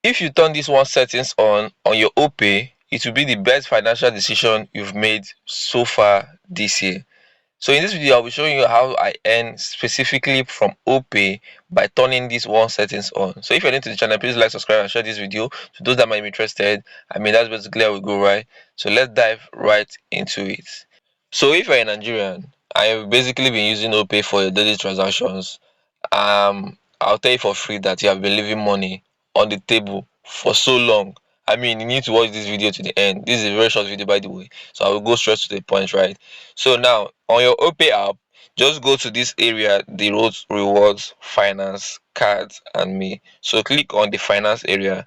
If you turn this one settings on your Opay, it will be the best financial decision you've made so far this year. So in this video, I'll be showing you how I earn specifically from Opay by turning these one settings on. So if you're new to the channel, please like, subscribe, and share this video to those that might be interested. That's basically how we go, right? So let's dive right into it. So if you're a Nigerian, I've basically been using Opay for your daily transactions. I'll tell you for free that you have been leaving money on the table for so long. You need to watch this video to the end. This is a very short video, by the way, so I will go straight to the point, right? So now on your Opay app, just go to this area, the roads, rewards, finance, cards, and me. So click on the finance area.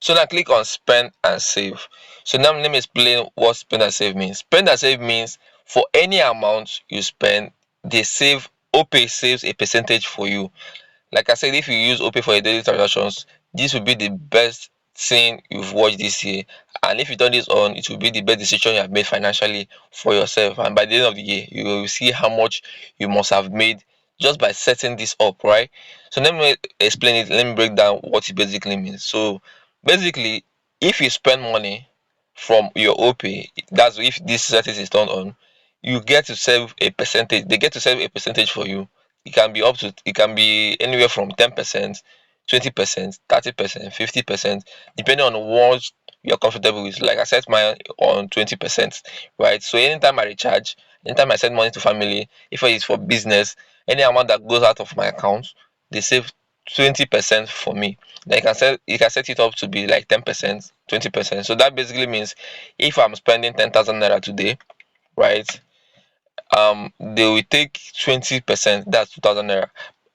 So now click on spend and save. So now let me explain what spend and save means. Spend and save means for any amount you spend, they save Opay saves a percentage for you. Like I said, if you use Opay for your daily transactions, this will be the best thing you've watched this year. And if you turn this on, it will be the best decision you have made financially for yourself. And by the end of the year, you will see how much you must have made just by setting this up, right? So let me explain it. Let me break down what it basically means. So basically, if you spend money from your Opay, that's if this settings is turned on, you get to save a percentage. They get to save a percentage for you. It can be anywhere from 10%, 20%, 30%, 50%, depending on what you're comfortable with. Like I set mine on 20%, right? So anytime I recharge, anytime I send money to family, if it's for business, any amount that goes out of my account, they save 20% for me. Then you can set it up to be like 10%, 20%. So that basically means if I'm spending 10,000 naira today, right? They will take 20%, that's 2,000 naira,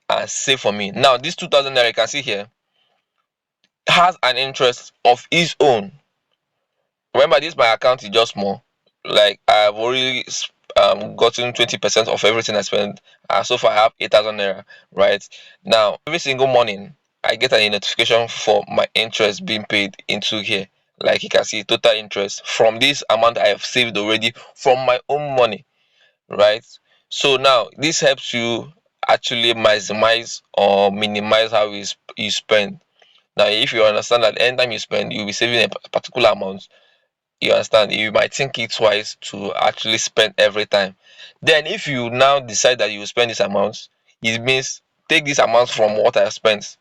and save for me. Now this 2,000 naira you can see here has an interest of its own. Remember, this my account is just small. Like I've already gotten 20% of everything I spend. So far I have 8,000 naira, right? Now every single morning I get a notification for my interest being paid into here. Like you can see, total interest from this amount I have saved already from my own money, right? So now this helps you actually maximize or minimize how you spend. Now if you understand that anytime you spend, you'll be saving a particular amount, you understand, you might think it twice to actually spend every time. Then if you now decide that you will spend this amount, it means take this amount from what I spent.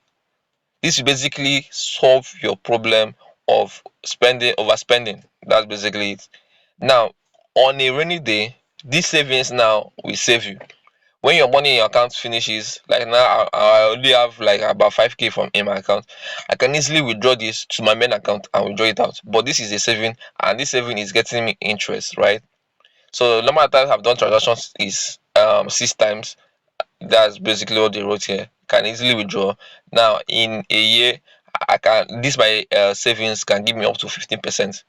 This will basically solve your problem of overspending. That's basically it. Now on a rainy day, this savings now will save you. When your money in your account finishes, like now I only have like about 5k from in my account, I can easily withdraw this to my main account and withdraw it out. But this is a saving, and this saving is getting me interest, right? So the number of times I've done transactions is 6 times. That's basically what they wrote here. Can easily withdraw. Now in a year, I can this my savings can give me up to 15%,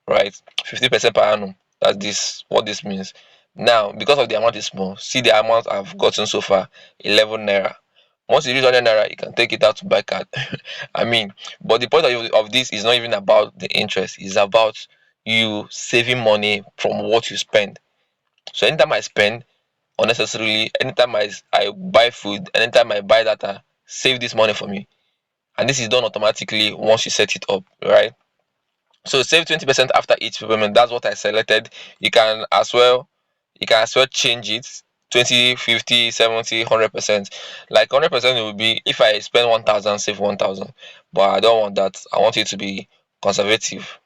right? 50% per annum. That's this what this means. Now, because of the amount is small, see the amount I've gotten so far, 11 naira. Once you reach 100 naira, you can take it out to buy card. I mean, but the point of this is not even about the interest, it's about you saving money from what you spend. So anytime I spend unnecessarily, anytime I buy food, anytime I buy data, save this money for me. And this is done automatically once you set it up, right? So save 20% after each payment. That's what I selected. You can as well change it 20, 50, 70, 100%. Like 100% it will be if I spend 1,000, save 1,000. But I don't want that. I want it to be conservative.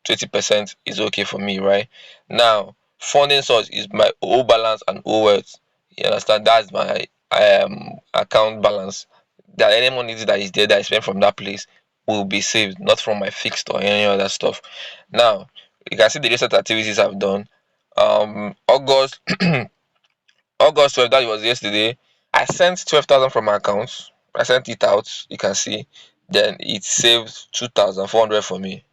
20% is okay for me, right? Now, funding source is my O balance and O wealth. You understand? That's my account balance. That any money that is there that I spend from that place will be saved, not from my fixed or any other stuff. Now, you can see the recent activities I've done. August August 12th, that was yesterday. I sent 12,000 from my account. I sent it out. You can see. Then it saved 2,400 for me.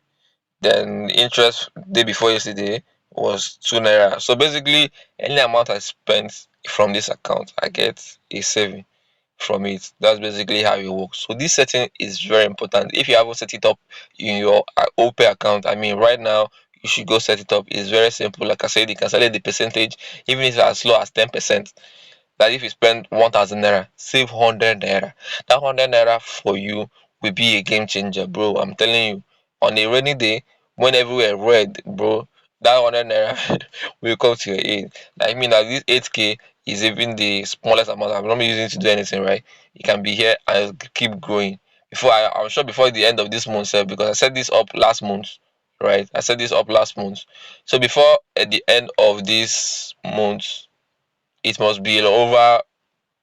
Then interest day before yesterday was 2 naira. So basically, any amount I spent from this account, I get a saving from it. That's basically how it works. So this setting is very important. If you haven't set it up in your Opay account, right now you should go set it up. It's very simple. Like I said, you can select the percentage, even if it's as low as 10%. That if you spend 1,000 naira, save 100 naira. That 100 naira for you will be a game changer, bro. I'm telling you. On a rainy day, when everywhere red, bro, that 100 naira will come to your aid. Like me now, this 8k is even the smallest amount I'm not using to do anything, right? It can be here and keep growing. I'm sure before the end of this month, sef, because I set this up last month, right? I set this up last month. So before at the end of this month, it must be over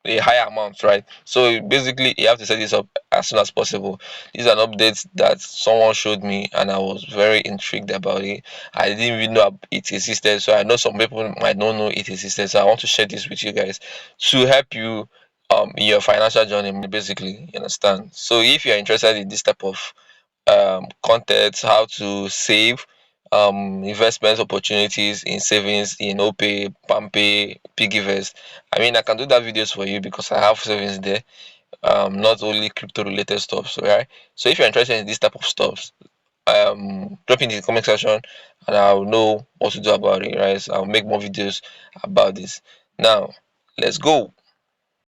a higher amount, right? So basically, you have to set this up as soon as possible. These are updates that someone showed me, and I was very intrigued about it. I didn't even know it existed, so I know some people might not know it existed. So I want to share this with you guys to help you in your financial journey, basically. You understand? So if you're interested in this type of content, how to save, investment opportunities in savings in Opay, Pampay, Piggyvest. I mean, I can do that videos for you because I have savings there. Not only crypto related stuff, so right. So if you're interested in this type of stuff, drop in the comment section and I'll know what to do about it, right? So I'll make more videos about this. Now, let's go.